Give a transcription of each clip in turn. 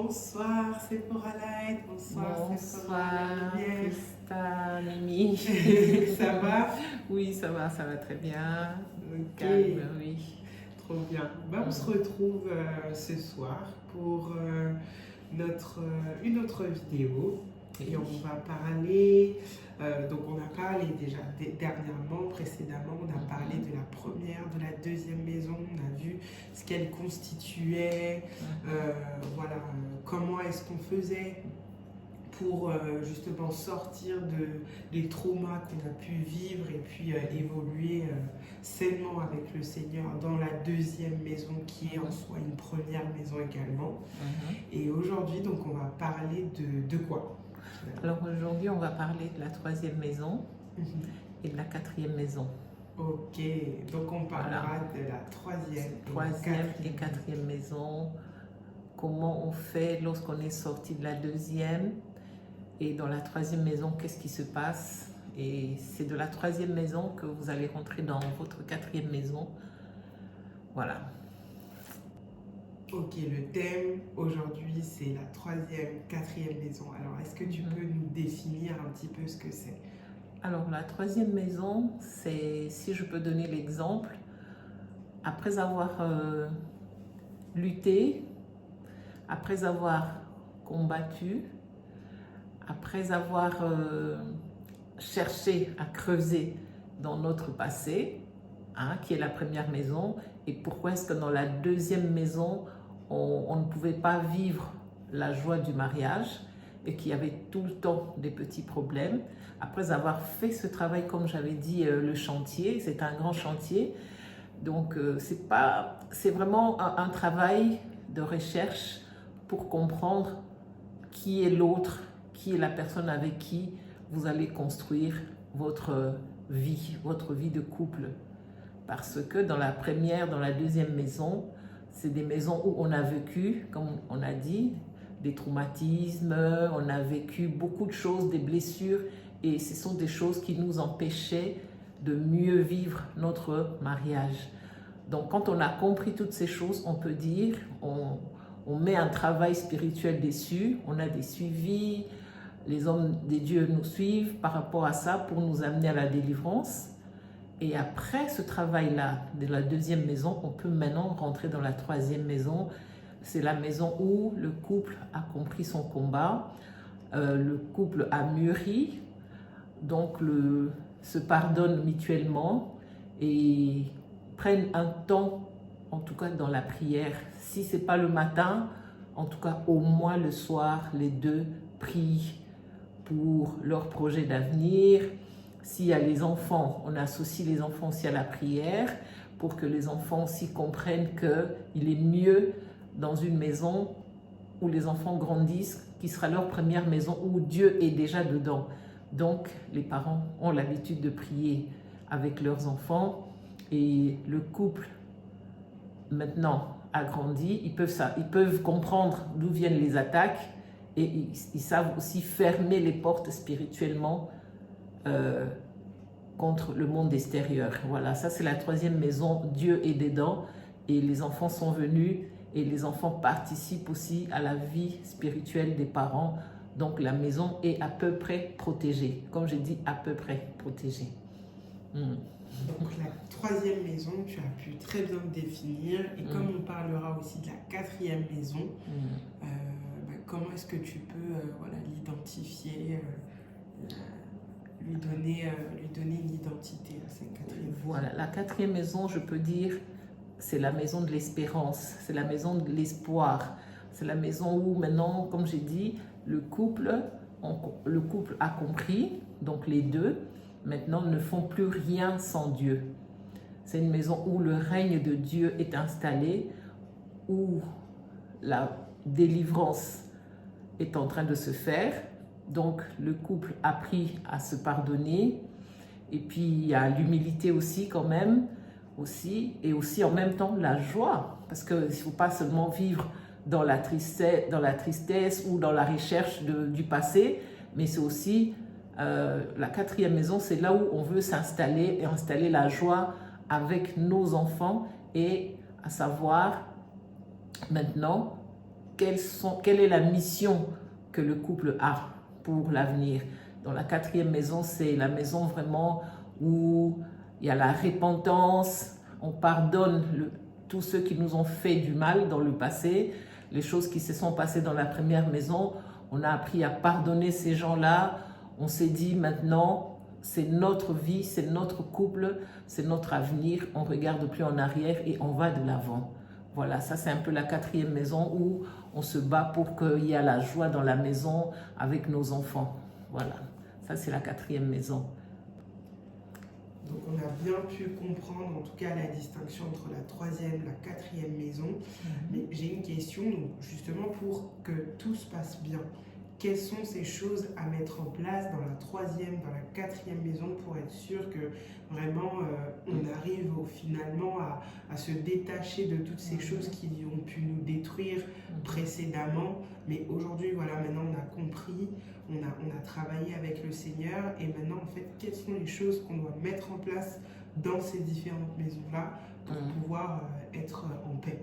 Bonsoir Sephora Light, bonsoir Bonsoir, Lumière. Christa, Mimi. Ça va? Oui, ça va très bien. Ok, Calme, oui. trop bien. On se retrouve ce soir pour une autre vidéo et on va parler, donc on a parlé déjà dernièrement, précédemment, on a parlé de la première, de la deuxième maison, on a vu ce qu'elle constituait, voilà, comment est-ce qu'on faisait pour justement sortir des traumas qu'on a pu vivre et puis évoluer sainement avec le Seigneur dans la deuxième maison qui est en soi une première maison également. Et aujourd'hui, donc, on va parler de quoi? Alors aujourd'hui, on va parler de la troisième maison et de la quatrième maison. Ok, donc on parlera de la troisième et quatrième maison. Comment on fait lorsqu'on est sorti de la deuxième? Et dans la troisième maison, qu'est-ce qui se passe? Et c'est de la troisième maison que vous allez rentrer dans votre quatrième maison. Voilà. Ok, le thème aujourd'hui, c'est la troisième, quatrième maison. Alors, est-ce que tu peux nous définir un petit peu ce que c'est? Alors, la troisième maison, c'est, si je peux donner l'exemple, après avoir lutté, après avoir combattu, après avoir cherché à creuser dans notre passé, qui est la première maison, et pourquoi est-ce que dans la deuxième maison, on ne pouvait pas vivre la joie du mariage et qu'il y avait tout le temps des petits problèmes. Après avoir fait ce travail, comme j'avais dit, le chantier, c'est un grand chantier, donc c'est vraiment un travail de recherche pour comprendre qui est l'autre, qui est la personne avec qui vous allez construire votre vie de couple. Parce que dans la première, dans la deuxième maison, c'est des maisons où on a vécu, comme on a dit, des traumatismes, on a vécu beaucoup de choses, des blessures, et ce sont des choses qui nous empêchaient de mieux vivre notre mariage. Donc quand on a compris toutes ces choses, on peut dire, on met un travail spirituel dessus, on a des suivis, les hommes des dieux nous suivent par rapport à ça pour nous amener à la délivrance. Et après ce travail-là, de la deuxième maison, on peut maintenant rentrer dans la troisième maison. C'est la maison où le couple a compris son combat, le couple a mûri, donc se pardonne mutuellement et prennent un temps, en tout cas dans la prière. Si ce n'est pas le matin, en tout cas au moins le soir, les deux prient pour leur projet d'avenir. S'il y a les enfants, on associe les enfants aussi à la prière pour que les enfants aussi comprennent qu'il est mieux dans une maison où les enfants grandissent, qui sera leur première maison où Dieu est déjà dedans. Donc, les parents ont l'habitude de prier avec leurs enfants et le couple, maintenant, a grandi. Ils peuvent comprendre d'où viennent les attaques et ils savent aussi fermer les portes spirituellement contre le monde extérieur. Voilà, ça c'est la troisième maison, Dieu est dedans et les enfants sont venus et les enfants participent aussi à la vie spirituelle des parents. Donc la maison est à peu près protégée, comme j'ai dit, à peu près protégée. Donc la troisième maison, tu as pu très bien le définir et comme on parlera aussi de la quatrième maison, comment est-ce que tu peux l'identifier, lui donner une identité à cette quatrième maison? Voilà, la quatrième maison, je peux dire, c'est la maison de l'espérance, c'est la maison de l'espoir. C'est la maison où maintenant, comme j'ai dit, le couple a compris, donc les deux, maintenant ne font plus rien sans Dieu. C'est une maison où le règne de Dieu est installé, où la délivrance est en train de se faire. Donc le couple a appris à se pardonner. Et puis il y a l'humilité aussi quand même, et aussi en même temps la joie. Parce qu'il ne faut pas seulement vivre dans la tristesse ou dans la recherche du passé, mais c'est aussi la quatrième maison, c'est là où on veut s'installer et installer la joie avec nos enfants et à savoir maintenant quelle est la mission que le couple a pour l'avenir. Dans la quatrième maison, c'est la maison vraiment où il y a la repentance, on pardonne tous ceux qui nous ont fait du mal dans le passé, les choses qui se sont passées dans la première maison, on a appris à pardonner ces gens-là, on s'est dit maintenant, c'est notre vie, c'est notre couple, c'est notre avenir, on ne regarde plus en arrière et on va de l'avant. Voilà, ça c'est un peu la quatrième maison où on se bat pour qu'il y ait la joie dans la maison avec nos enfants. Voilà, ça c'est la quatrième maison. Donc on a bien pu comprendre en tout cas la distinction entre la troisième et la quatrième maison. Mais j'ai une question, donc justement pour que tout se passe bien. Quelles sont ces choses à mettre en place dans la troisième, dans la quatrième maison pour être sûr que vraiment on arrive finalement à se détacher de toutes ces choses qui ont pu nous détruire précédemment. Mais aujourd'hui, voilà, maintenant on a compris, on a travaillé avec le Seigneur et maintenant en fait, quelles sont les choses qu'on doit mettre en place dans ces différentes maisons-là pour pouvoir être en paix.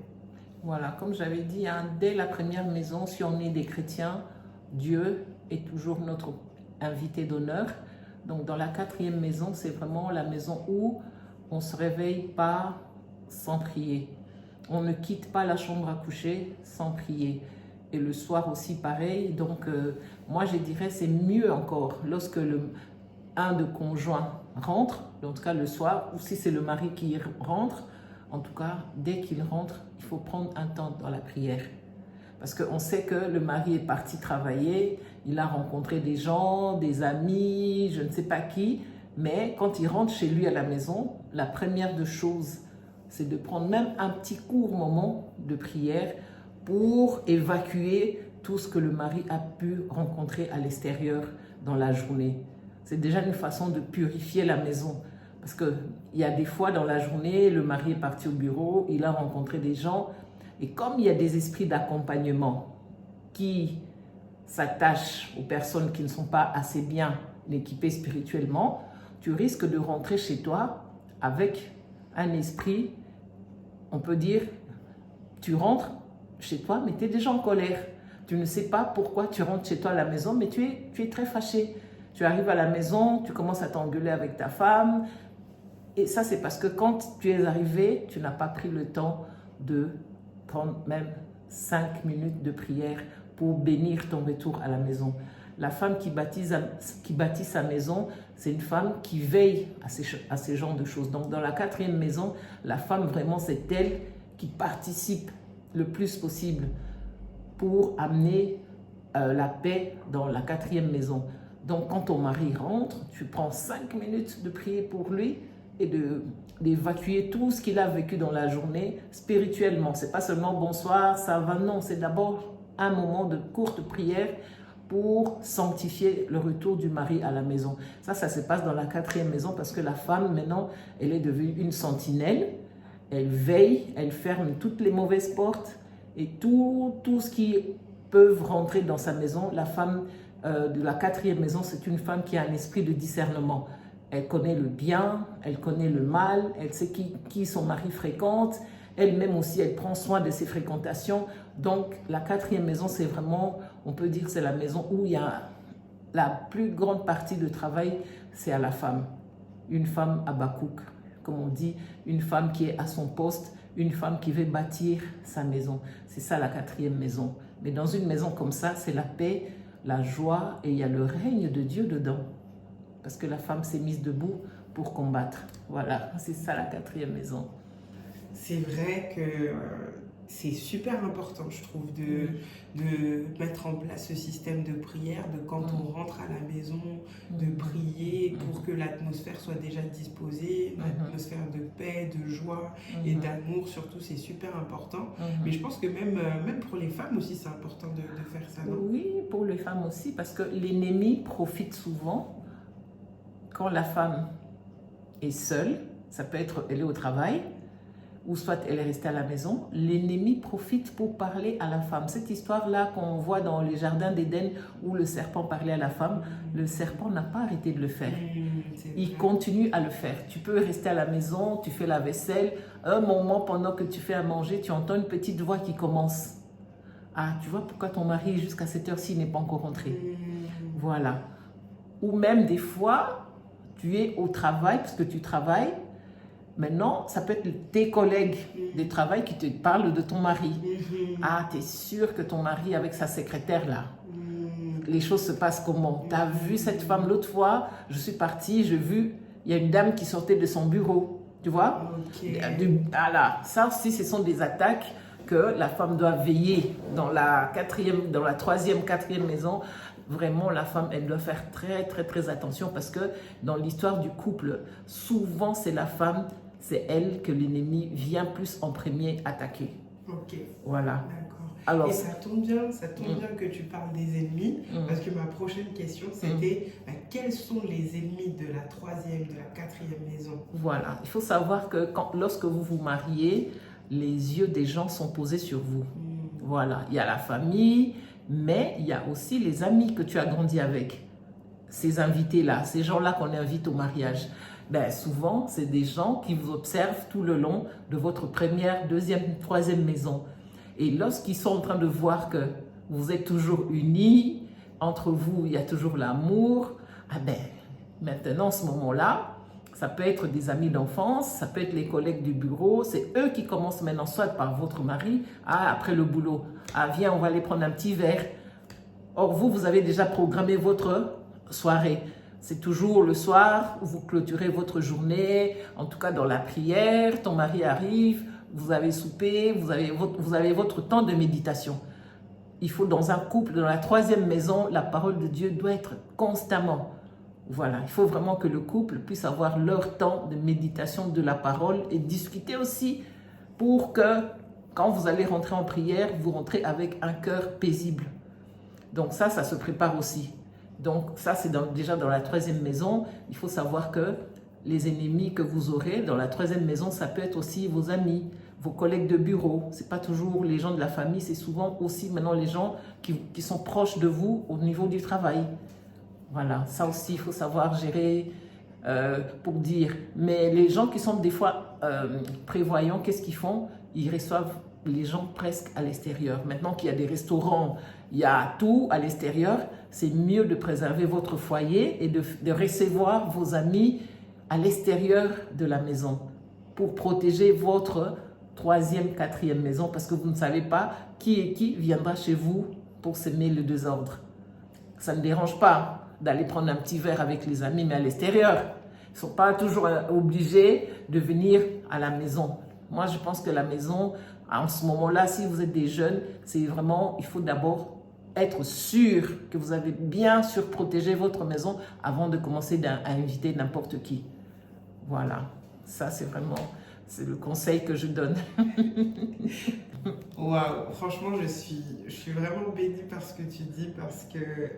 Voilà, comme j'avais dit, hein, dès la première maison, si on est des chrétiens, Dieu est toujours notre invité d'honneur. Donc dans la quatrième maison, c'est vraiment la maison où on ne se réveille pas sans prier. On ne quitte pas la chambre à coucher sans prier. Et le soir aussi pareil. Donc moi je dirais c'est mieux encore lorsque un de conjoints rentre, en tout cas le soir, ou si c'est le mari qui rentre, en tout cas dès qu'il rentre, il faut prendre un temps dans la prière. Parce qu'on sait que le mari est parti travailler, il a rencontré des gens, des amis, je ne sais pas qui, mais quand il rentre chez lui à la maison, la première des choses, c'est de prendre même un petit court moment de prière pour évacuer tout ce que le mari a pu rencontrer à l'extérieur dans la journée. C'est déjà une façon de purifier la maison. Parce qu'il y a des fois dans la journée, le mari est parti au bureau, il a rencontré des gens, et comme il y a des esprits d'accompagnement qui s'attachent aux personnes qui ne sont pas assez bien équipées spirituellement, tu risques de rentrer chez toi avec un esprit, on peut dire, tu rentres chez toi, mais tu es déjà en colère. Tu ne sais pas pourquoi tu rentres chez toi à la maison, mais tu es très fâché. Tu arrives à la maison, tu commences à t'engueuler avec ta femme. Et ça, c'est parce que quand tu es arrivé, tu n'as pas pris le temps de prendre même 5 minutes de prière pour bénir ton retour à la maison. La femme qui bâtit sa maison, c'est une femme qui veille à ces genres de choses. Donc dans la quatrième maison, la femme vraiment c'est elle qui participe le plus possible pour amener la paix dans la quatrième maison. Donc quand ton mari rentre, tu prends 5 minutes de prier pour lui et d'évacuer tout ce qu'il a vécu dans la journée spirituellement. C'est pas seulement bonsoir, ça va, non, c'est d'abord un moment de courte prière pour sanctifier le retour du mari à la maison. Ça se passe dans la quatrième maison parce que la femme, maintenant, elle est devenue une sentinelle. Elle veille, elle ferme toutes les mauvaises portes et tout ce qui peut rentrer dans sa maison. La femme de la quatrième maison, c'est une femme qui a un esprit de discernement. Elle connaît le bien, elle connaît le mal, elle sait qui son mari fréquente. Elle-même aussi, elle prend soin de ses fréquentations. Donc, la quatrième maison, c'est vraiment, on peut dire, c'est la maison où il y a la plus grande partie de travail, c'est à la femme. Une femme à Habakkuk, comme on dit, une femme qui est à son poste, une femme qui veut bâtir sa maison. C'est ça la quatrième maison. Mais dans une maison comme ça, c'est la paix, la joie et il y a le règne de Dieu dedans. Parce que la femme s'est mise debout pour combattre. Voilà, c'est ça la quatrième maison. C'est vrai que c'est super important, je trouve, de mettre en place ce système de prière, de quand on rentre à la maison, de prier pour que l'atmosphère soit déjà disposée, une atmosphère de paix, de joie et d'amour, surtout, c'est super important. Mais je pense que même pour les femmes aussi, c'est important de faire ça, non? Oui, pour les femmes aussi, parce que l'ennemi profite souvent quand la femme est seule, ça peut être elle est au travail, ou soit elle est restée à la maison, l'ennemi profite pour parler à la femme. Cette histoire-là qu'on voit dans les jardins d'Éden où le serpent parlait à la femme, le serpent n'a pas arrêté de le faire. Il continue à le faire. Tu peux rester à la maison, tu fais la vaisselle, un moment pendant que tu fais à manger, tu entends une petite voix qui commence. Ah, tu vois pourquoi ton mari jusqu'à cette heure-ci n'est pas encore rentré. Mm. Voilà. Ou même des fois, tu es au travail, parce que tu travailles. Maintenant, ça peut être tes collègues de travail qui te parlent de ton mari. Mhm. Ah, tu es sûr que ton mari avec sa secrétaire là, Mm. les choses se passent comment? Tu as vu cette femme l'autre fois? Je suis partie, j'ai vu, il y a une dame qui sortait de son bureau. Tu vois? Ok. Voilà. Ça aussi, ce sont des attaques que la femme doit veiller dans la troisième, quatrième maison. Vraiment, la femme, elle doit faire très, très, très attention parce que dans l'histoire du couple, souvent, c'est la femme, c'est elle que l'ennemi vient plus en premier attaquer. Ok. Voilà. D'accord. Alors, Et ça tombe bien que tu parles des ennemis, parce que ma prochaine question, c'était quels sont les ennemis de la troisième, de la quatrième maison? voilà. Il faut savoir que lorsque vous vous mariez, les yeux des gens sont posés sur vous. Voilà. Il y a la famille, mais il y a aussi les amis que tu as grandi avec. Ces invités-là, ces gens-là qu'on invite au mariage. Ben, souvent, c'est des gens qui vous observent tout le long de votre première, deuxième, troisième maison. Et lorsqu'ils sont en train de voir que vous êtes toujours unis, entre vous, il y a toujours l'amour, ah ben, maintenant, ce moment-là, ça peut être des amis d'enfance, ça peut être les collègues du bureau, c'est eux qui commencent maintenant, soit par votre mari, ah, après le boulot, ah, viens, on va aller prendre un petit verre. Or, vous avez déjà programmé votre soirée. C'est toujours le soir où vous clôturez votre journée, en tout cas dans la prière, ton mari arrive, vous avez soupé, vous avez votre temps de méditation. Il faut dans un couple, dans la troisième maison, la parole de Dieu doit être constamment. Voilà, il faut vraiment que le couple puisse avoir leur temps de méditation de la parole et discuter aussi pour que quand vous allez rentrer en prière, vous rentrez avec un cœur paisible. Donc ça se prépare aussi. Donc ça, c'est déjà dans la troisième maison. Il faut savoir que les ennemis que vous aurez dans la troisième maison, ça peut être aussi vos amis, vos collègues de bureau. Ce n'est pas toujours les gens de la famille, c'est souvent aussi maintenant les gens qui sont proches de vous au niveau du travail. Voilà, ça aussi, il faut savoir gérer pour dire. Mais les gens qui sont des fois prévoyants, qu'est-ce qu'ils font? Ils reçoivent les gens presque à l'extérieur. Maintenant qu'il y a des restaurants, il y a tout à l'extérieur, c'est mieux de préserver votre foyer et de recevoir vos amis à l'extérieur de la maison pour protéger votre troisième, quatrième maison parce que vous ne savez pas qui viendra chez vous pour semer le désordre. Ça ne dérange pas d'aller prendre un petit verre avec les amis, mais à l'extérieur. Ils ne sont pas toujours obligés de venir à la maison. Moi, je pense que la maison, en ce moment-là, si vous êtes des jeunes, c'est vraiment, il faut d'abord être sûr que vous avez bien surprotégé votre maison avant de commencer à inviter n'importe qui. Voilà, ça c'est le conseil que je donne. Waouh, franchement, je suis vraiment bénie par ce que tu dis parce que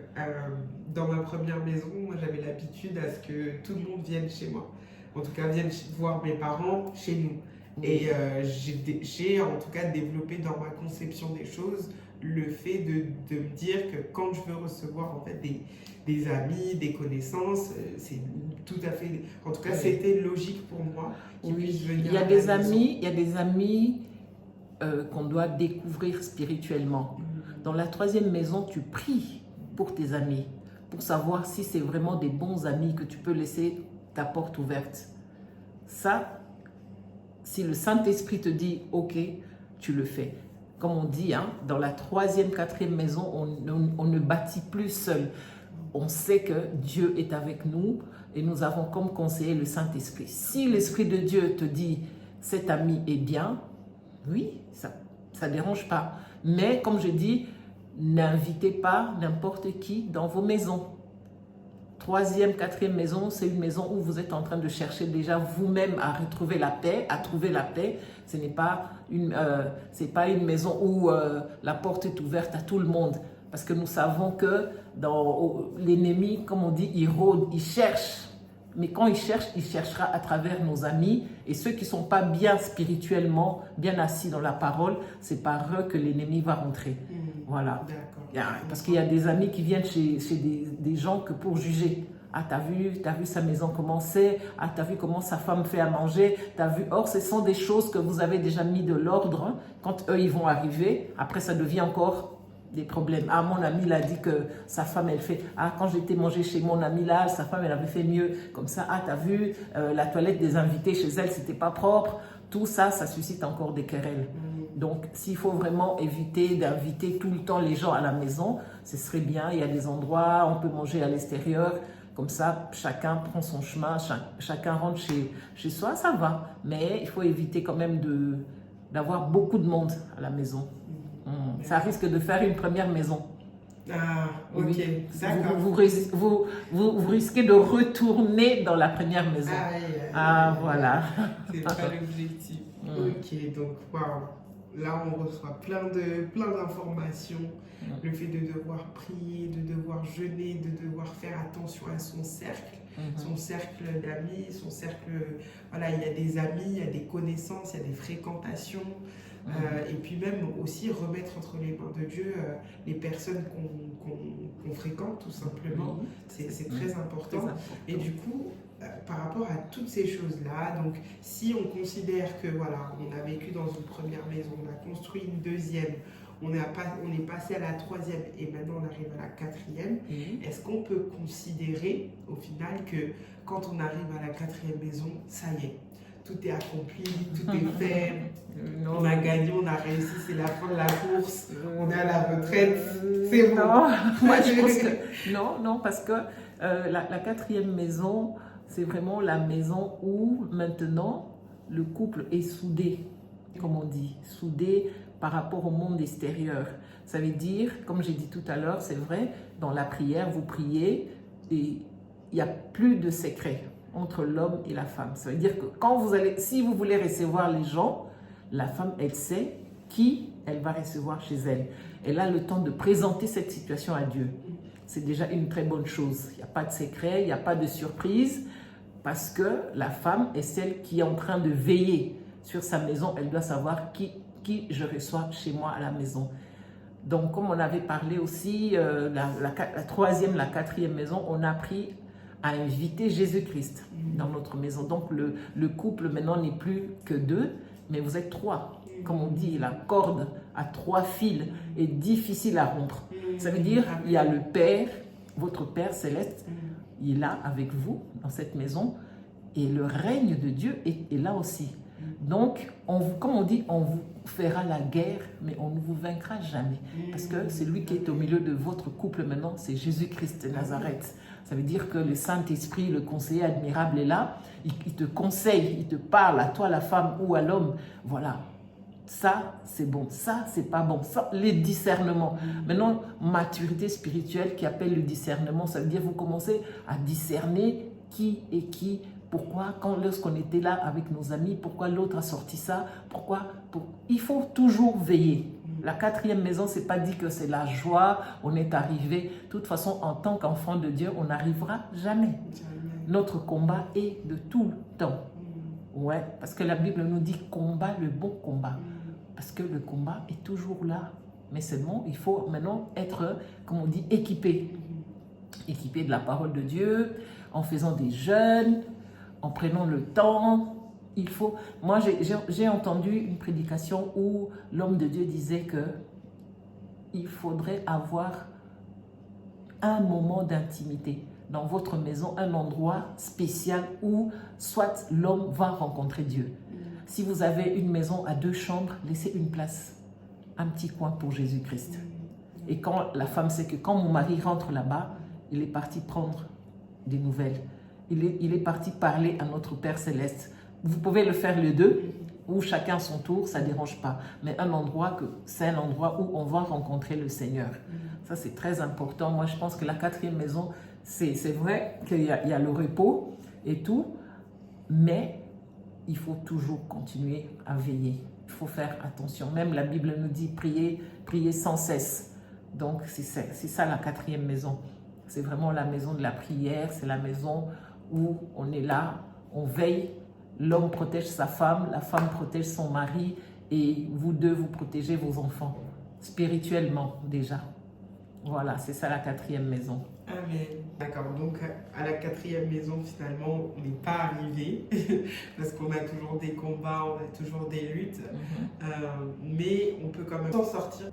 dans ma première maison, moi j'avais l'habitude à ce que tout le monde vienne chez moi. En tout cas, vienne voir mes parents chez nous. Et j'ai en tout cas développé dans ma conception des choses le fait de me dire que quand je veux recevoir en fait des amis, des connaissances, c'est tout à fait... En tout cas, c'était logique pour moi qu'ils puissent venir. Il y a des amis qu'on doit découvrir spirituellement. Dans la troisième maison, tu pries pour tes amis, pour savoir si c'est vraiment des bons amis que tu peux laisser ta porte ouverte. Ça, si le Saint-Esprit te dit « Ok », tu le fais. Comme on dit, hein, dans la troisième, quatrième maison, on ne bâtit plus seul. On sait que Dieu est avec nous et nous avons comme conseiller le Saint-Esprit. Si l'Esprit de Dieu te dit « Cet ami est bien », oui, ça ne dérange pas. Mais comme je dis, n'invitez pas n'importe qui dans vos maisons. Troisième, quatrième maison, c'est une maison où vous êtes en train de chercher déjà vous-même à retrouver la paix, à trouver la paix. Ce n'est pas c'est pas une maison où la porte est ouverte à tout le monde. Parce que nous savons que l'ennemi, comme on dit, il rôde, il cherche. Mais quand il cherchera à travers nos amis. Et ceux qui ne sont pas bien spirituellement, bien assis dans la parole, c'est par eux que l'ennemi va rentrer. Voilà. Parce qu'il y a des amis qui viennent chez des gens que pour juger. Ah, t'as vu sa maison comment c'est. Ah, t'as vu comment sa femme fait à manger. T'as vu. Or, ce sont des choses que vous avez déjà mis de l'ordre. Hein. Quand eux, ils vont arriver, après, ça devient encore des problèmes. Ah, mon ami, il a dit que sa femme, elle fait. Ah, quand j'étais manger chez mon ami là, sa femme, elle avait fait mieux. Comme ça, ah, t'as vu, la toilette des invités chez elle, c'était pas propre. Tout ça, ça suscite encore des querelles. Donc, s'il faut vraiment éviter d'inviter tout le temps les gens à la maison, ce serait bien. Il y a des endroits, on peut manger à l'extérieur. Comme ça, chacun prend son chemin, chacun rentre chez soi, ça va. Mais il faut éviter quand même d'avoir beaucoup de monde à la maison. Ça risque de faire une première maison. Ah, ok, oui. d'accord. Vous risquez de retourner dans la première maison. Voilà. C'est pas l'objectif. Ok, donc waouh. Là, on reçoit plein d'informations. Le fait de devoir prier, de devoir jeûner, de devoir faire attention à son cercle d'amis, son cercle, voilà, il y a des amis, il y a des connaissances, il y a des fréquentations. Et puis même aussi remettre entre les mains de Dieu les personnes qu'on fréquente, tout simplement. C'est très important. Et du coup, par rapport à toutes ces choses-là, donc si on considère que voilà, on a vécu dans une première maison, on a construit une deuxième, on est passé à la troisième et maintenant on arrive à la quatrième, est-ce qu'on peut considérer au final que quand on arrive à la quatrième maison, ça y est, tout est accompli, tout est fait, on a gagné, on a réussi, c'est la fin de la course, on est à la retraite, c'est bon. Non, moi je pense que non, parce que la quatrième maison, c'est vraiment la maison où maintenant le couple est soudé, comme on dit, soudé par rapport au monde extérieur. Ça veut dire, comme j'ai dit tout à l'heure, c'est vrai, dans la prière, vous priez et il n'y a plus de secret entre l'homme et la femme. Ça veut dire que si vous voulez recevoir les gens, la femme, elle sait qui elle va recevoir chez elle. Elle a le temps de présenter cette situation à Dieu. C'est déjà une très bonne chose. Il n'y a pas de secret, il n'y a pas de surprise, parce que la femme est celle qui est en train de veiller sur sa maison. Elle doit savoir qui je reçois chez moi à la maison. Donc, comme on avait parlé aussi, la troisième, la quatrième maison, on a appris à inviter Jésus-Christ dans notre maison. Donc, le couple maintenant n'est plus que deux, mais vous êtes trois. Comme on dit, la corde à trois fils est difficile à rompre. Ça veut dire il y a le Père, votre Père céleste, il est là avec vous dans cette maison et le règne de Dieu est là aussi. Donc, comme on dit, on vous fera la guerre, mais on ne vous vaincra jamais. Parce que celui qui est au milieu de votre couple maintenant, c'est Jésus-Christ de Nazareth. Ça veut dire que le Saint-Esprit, le conseiller admirable est là. Il te conseille, il te parle à toi, la femme ou à l'homme. Voilà. Ça, c'est bon. Ça, c'est pas bon. Ça, les discernements. Maintenant, maturité spirituelle qui appelle le discernement, ça veut dire vous commencez à discerner qui est qui. Pourquoi, lorsqu'on était là avec nos amis, pourquoi l'autre a sorti ça? Il faut toujours veiller. La quatrième maison, c'est pas dit que c'est la joie, on est arrivé. De toute façon, en tant qu'enfant de Dieu, on n'arrivera jamais. Notre combat est de tout le temps. Ouais, parce que la Bible nous dit combat le bon combat. Parce que le combat est toujours là. Mais seulement, il faut maintenant être, comme on dit, équipé. Équipé de la parole de Dieu, en faisant des jeûnes, en prenant le temps. Moi, j'ai entendu une prédication où l'homme de Dieu disait que il faudrait avoir un moment d'intimité dans votre maison, un endroit spécial où soit l'homme va rencontrer Dieu. Si vous avez une maison à 2 chambres, laissez une place, un petit coin pour Jésus-Christ. Et quand la femme sait que quand mon mari rentre là-bas, il est parti prendre des nouvelles. Il est parti parler à notre Père Céleste. Vous pouvez le faire les deux, ou chacun son tour, ça ne dérange pas. Mais c'est un endroit où on va rencontrer le Seigneur. Ça, c'est très important. Moi, je pense que la quatrième maison, c'est vrai qu'il y a le repos et tout, mais il faut toujours continuer à veiller. Il faut faire attention. Même la Bible nous dit prier sans cesse. Donc, c'est ça la quatrième maison. C'est vraiment la maison de la prière, c'est la maison où on est là, on veille, l'homme protège sa femme, la femme protège son mari et vous deux, vous protégez vos enfants, spirituellement déjà. Voilà, c'est ça la quatrième maison. Amen. D'accord, donc à la quatrième maison, finalement, on n'est pas arrivé parce qu'on a toujours des combats, on a toujours des luttes, mais on peut quand même s'en sortir.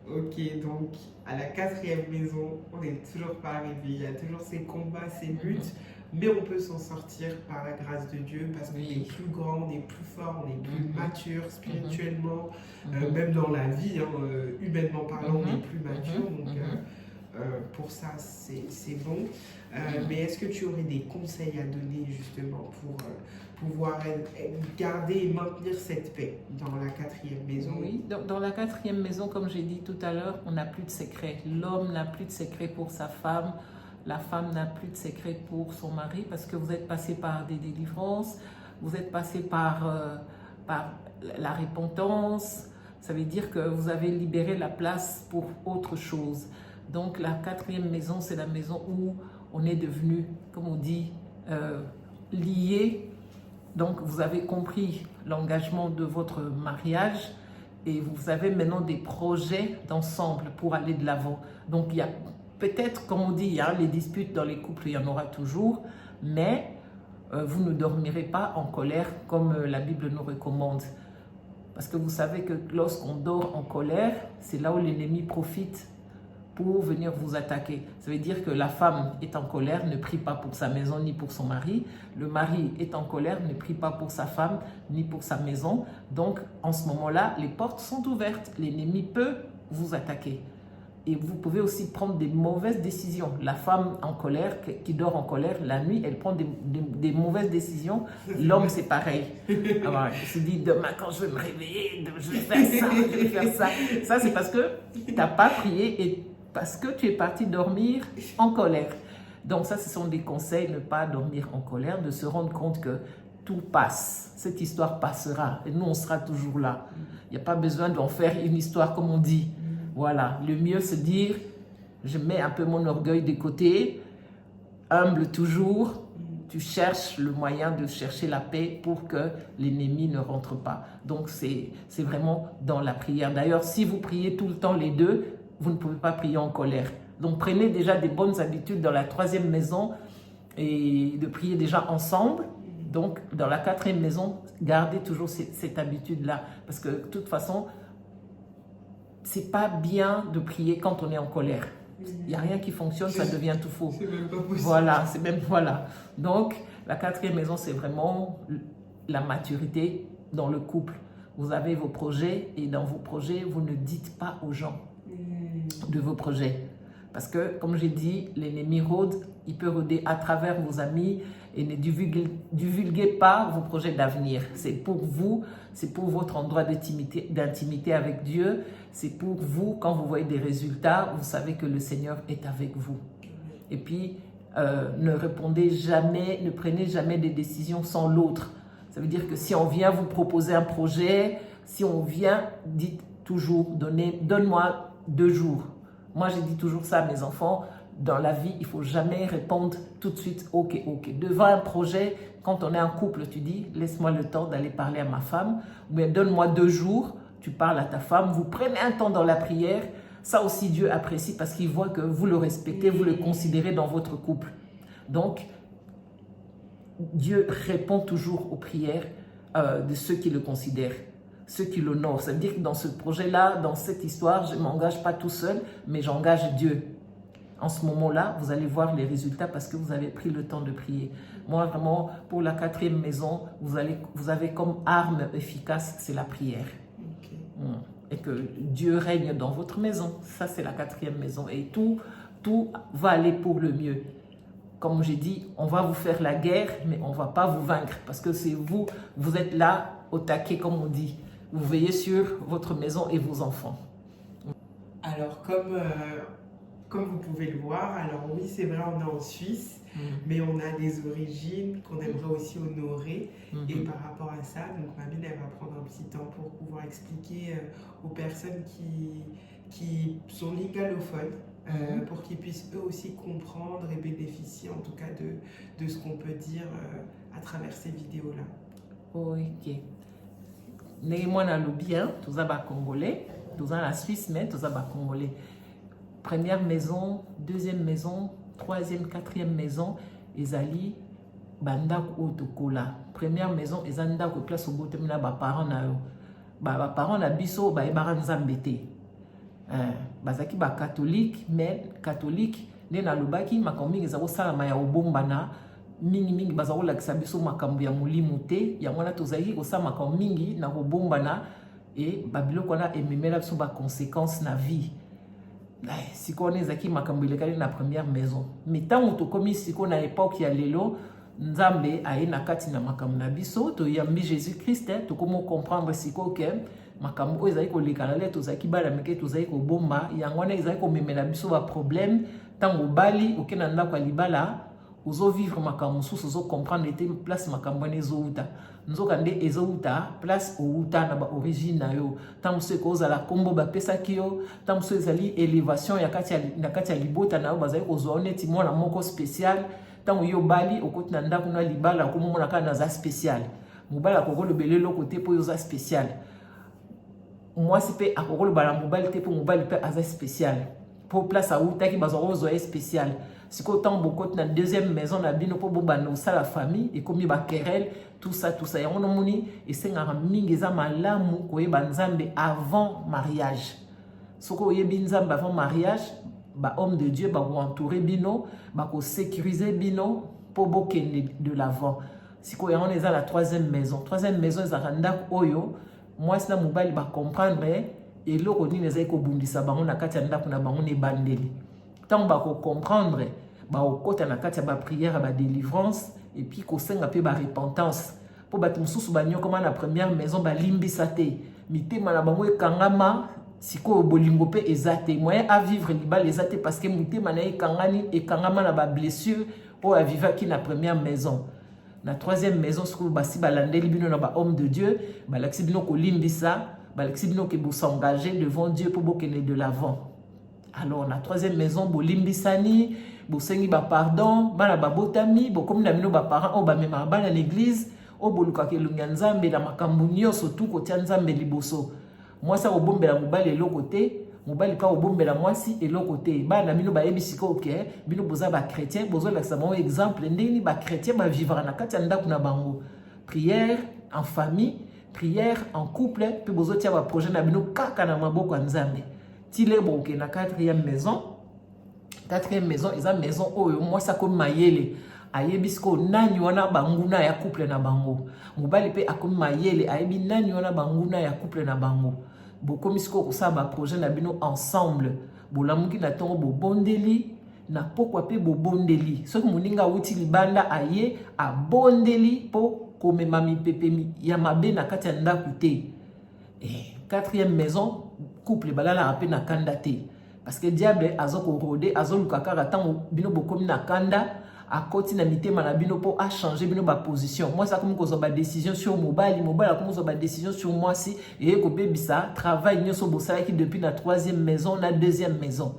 Ok, donc à la quatrième maison, on n'est toujours pas arrivé. Il y a toujours ces combats, ces luttes, mais on peut s'en sortir par la grâce de Dieu parce qu'on est plus grand, on est plus fort, on est plus mature spirituellement, même dans la vie, hein, humainement parlant, on est plus mature. Donc pour ça, c'est bon. Mais est-ce que tu aurais des conseils à donner justement pour pouvoir garder et maintenir cette paix dans la quatrième maison? Oui, dans la quatrième maison, comme j'ai dit tout à l'heure, on n'a plus de secret. L'homme n'a plus de secret pour sa femme. La femme n'a plus de secret pour son mari parce que vous êtes passé par des délivrances, vous êtes passé par la repentance. Ça veut dire que vous avez libéré la place pour autre chose. Donc la quatrième maison, c'est la maison où on est devenu, comme on dit, lié. Donc vous avez compris l'engagement de votre mariage et vous avez maintenant des projets d'ensemble pour aller de l'avant. Donc il y a peut-être, comme on dit, hein, les disputes dans les couples, il y en aura toujours, mais vous ne dormirez pas en colère comme la Bible nous recommande. Parce que vous savez que lorsqu'on dort en colère, c'est là où l'ennemi profite pour venir vous attaquer. Ça veut dire que la femme est en colère, ne prie pas pour sa maison ni pour son mari. Le mari est en colère, ne prie pas pour sa femme ni pour sa maison. Donc, en ce moment-là, les portes sont ouvertes. L'ennemi peut vous attaquer. Et vous pouvez aussi prendre des mauvaises décisions. La femme en colère, qui dort en colère, la nuit, elle prend des mauvaises décisions. L'homme, c'est pareil. Alors, il se dit, demain, quand je vais me réveiller, je vais faire ça, je vais faire ça. Ça, c'est parce que tu n'as pas prié et parce que tu es parti dormir en colère. Donc ça, ce sont des conseils, ne pas dormir en colère, de se rendre compte que tout passe. Cette histoire passera et nous, on sera toujours là. Il n'y a pas besoin d'en faire une histoire comme on dit. Voilà, le mieux, c'est dire, je mets un peu mon orgueil de côté, humble toujours, tu cherches le moyen de chercher la paix pour que l'ennemi ne rentre pas. Donc c'est vraiment dans la prière. D'ailleurs, si vous priez tout le temps les deux, vous ne pouvez pas prier en colère. Donc prenez déjà des bonnes habitudes dans la troisième maison et de prier déjà ensemble. Donc dans la quatrième maison, gardez toujours cette habitude-là. Parce que de toute façon, c'est pas bien de prier quand on est en colère. Il n'y a rien qui fonctionne, ça devient tout faux. C'est même pas possible. Voilà, c'est même, voilà. Donc la quatrième maison, c'est vraiment la maturité dans le couple. Vous avez vos projets et dans vos projets, vous ne dites pas aux gens de vos projets. Parce que, comme j'ai dit, l'ennemi rôde, il peut rôder à travers vos amis et ne divulguez pas vos projets d'avenir. C'est pour vous, c'est pour votre endroit d'intimité avec Dieu, c'est pour vous, quand vous voyez des résultats, vous savez que le Seigneur est avec vous. Et puis, ne répondez jamais, ne prenez jamais des décisions sans l'autre. Ça veut dire que si on vient vous proposer un projet, si on vient, dites toujours, donne-moi 2 jours. Moi, j'ai dit toujours ça à mes enfants. Dans la vie, il ne faut jamais répondre tout de suite « ok, ok ». Devant un projet, quand on est en couple, tu dis « laisse-moi le temps d'aller parler à ma femme » ou bien « donne-moi 2 jours ». Tu parles à ta femme, vous prenez un temps dans la prière. Ça aussi, Dieu apprécie parce qu'il voit que vous le respectez, vous le considérez dans votre couple. Donc, Dieu répond toujours aux prières de ceux qui le considèrent, ceux qui l'honorent. Ça veut dire que dans ce projet-là, dans cette histoire, je ne m'engage pas tout seul, mais j'engage Dieu. En ce moment-là, vous allez voir les résultats parce que vous avez pris le temps de prier. Moi, vraiment, pour la quatrième maison, vous avez comme arme efficace, c'est la prière. Okay. Et que Dieu règne dans votre maison. Ça, c'est la quatrième maison. Et tout va aller pour le mieux. Comme j'ai dit, on va vous faire la guerre, mais on ne va pas vous vaincre parce que c'est vous, vous êtes là au taquet, comme on dit. Vous veillez sur votre maison et vos enfants. Alors, comme vous pouvez le voir, alors oui, c'est vrai, on est en Suisse, mais on a des origines qu'on aimerait aussi honorer. Et par rapport à ça, donc Mamine, elle va prendre un petit temps pour pouvoir expliquer aux personnes qui sont lingalophones, pour qu'ils puissent eux aussi comprendre et bénéficier en tout cas de ce qu'on peut dire à travers ces vidéos-là. Ok. Néanmoins, on a le bien, tous les Congolais, tous la Suisse, mais tous les Congolais. première maison, deuxième maison, troisième, quatrième maison, ezali bandako otokola. Première maison, ezandako place au bout na ba parents na yo. Ba parents na biso ba ebara nzambe te. Bazaki ba catholique, mais catholique ne na lobaki makambo mingi zako sala ya obombana mingi bazako lakisa biso makambo ya mulimu te. Ya mwana tozaki ko sa makambo mingi na obombana et babiloko na ememela biso ba conséquences na vie. Si on est zaki makambo ilekali na première maison. Mais tant to komi siko na époque ya lelo nzambe aye na kati na makambo na biso to yambi Jésus-Christ to komo comprendre siko ke makambo ezali ko lekala le to zaki bala meke to zaki ko bomba yango na ezali ko memela biso ba problème tango bali okena ndako libala ozo vivre makambo susu ozo comprendre ete place makambo ne zouta nzoka nde ezouta place outa na ba origine na yo tango se ko za la kombo ba pesa kiyo tango se ezali élévation ya kati ya libota na yo bazali ko zo oneti mwana moko spécial tango yo bali okoti na ndako na libala ko mona kana za spécial mobala ko le belelo côté po yo za spécial moi c'est pe akoko bala mobali te po mobali pe aza spécial pour place à outa ki bazoro zo spécial siko tant beaucoup na deuxième maison na bino po boba no sa la famille et comme ba querelle tout ça yango no moni et sengara mingi eza malamu ko yeba nzambe avant mariage soko yebi nzambe avant mariage ba homme de Dieu ba ko entourer bino ba ko sécuriser bino po bokende de l'avant siko yango eza la troisième maison eza ndak oyo moi sina mobali ba comprendre et loko nini ezali ko bundisa bango na kati ya ndako na bango ne bandeli tant ba ko comprendre ba okota na kati ya ba prière ba délivrance et puis ko senga pe ba repentance po ba tumususu ba nyoko na première maison ba limbisa te mitema na bango ekangama siko bolingo pe ezate moyen à vivre libal ezate parce que mitema na ekangani ekangama na ba blessure o a vivaki na première maison na troisième maison siko ba si balandeli bino na ba homme de Dieu ba laksi bino ko limbisa ba laksi bino ke bo s'engager devant Dieu pour bokene de l'avant. Alors la troisième maison bo limbisani bo sengi ba pardon bana ba botami bo comme na bino ba parents o ba mema ba na l'église o bo luka ke lunga nzambe na makambo nyonso tout ko tia nzambe liboso moi ça obombela mobali eloko te mobali ka obombela mwasi eloko te bana bino ba yebisi ko ke bino boza ba chrétien bozo la samo exemple ndeni ba chrétien ba vivre na kati ndako na bango prière en famille prière en couple puis bozo tia ba projet na bino kaka na maboko ya nzambe tile boke na quatrième maison eza maison oyo moi ça comme mayele ayebisko nani wana banguna ya couple na bango mobali pe akomi mayele ayebi nani wana banguna ya couple na bango bokomisiko kosa ba projet na bino ensemble bolamuki na tongo bobondeli na pokwa pe bobondeli soki moninga wuti libanda aye abondeli po komema mipepe ya mabe na kati ya ndako te quatrième maison couple balala ape na kanda te parce que diable azoko rôder azoluka kaka tango bino bokomi na kanda akoti na mitema na bino po a changer bino ba position moi ça comme ko ba décision sur mobali comme ko ba décision sur moi si et ko bebisa travail nyoso bosala ki depuis la troisième maison na deuxième maison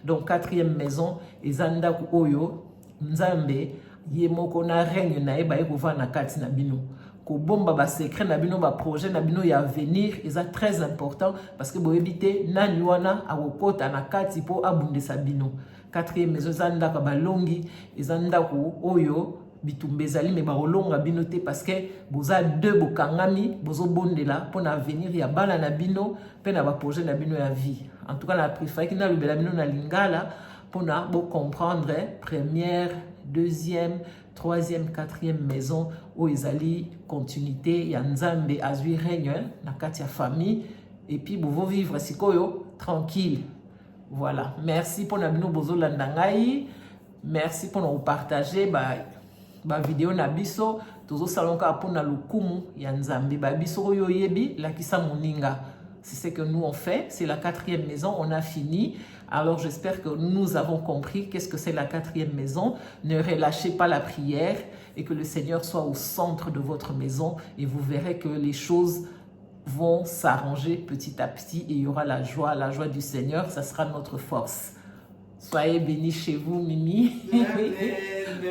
donc quatrième maison ezanda ku oyo nzambe ye moko na règne na e ba e ko va na kati na bino ko bomba ba secret na bino ba projet na bino ya venir eza très important parce que bo ebité nani wana akokota na kati po abundisa bino quatrième maison zanda ka balongi ezanda ko oyo bitumba ezali me baolonga bino te parce que boza deux bokangami bozo bondela pour na venir ya bana na bino pe na ba projet na bino ya vie en tout cas la préféré ki na lobela bino na lingala pour na bo comprendre première deuxième troisième quatrième maison où ezali continuité ya nzambe azui règne na kati ya famille et puis bovo vivre sikoyo tranquille. Voilà, merci pour nabino bozo landangai, merci pour nous partager ba vidéo na biso tozo salonka pour na lukumu ya nzambe ba biso yo yebi la kisa moninga. C'est ce que nous on fait, c'est la quatrième maison, on a fini. Alors j'espère que nous avons compris qu'est-ce que c'est la quatrième maison. Ne relâchez pas la prière et que le Seigneur soit au centre de votre maison et vous verrez que les choses vont s'arranger petit à petit et il y aura la joie du Seigneur, ça sera notre force. Soyez bénis chez vous, Mimi.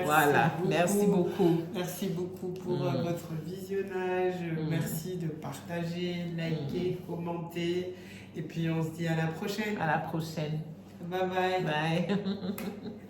Voilà, merci beaucoup. Merci beaucoup pour votre visionnage. Merci de partager, liker, commenter. Et puis on se dit à la prochaine. À la prochaine. Bye bye. Bye.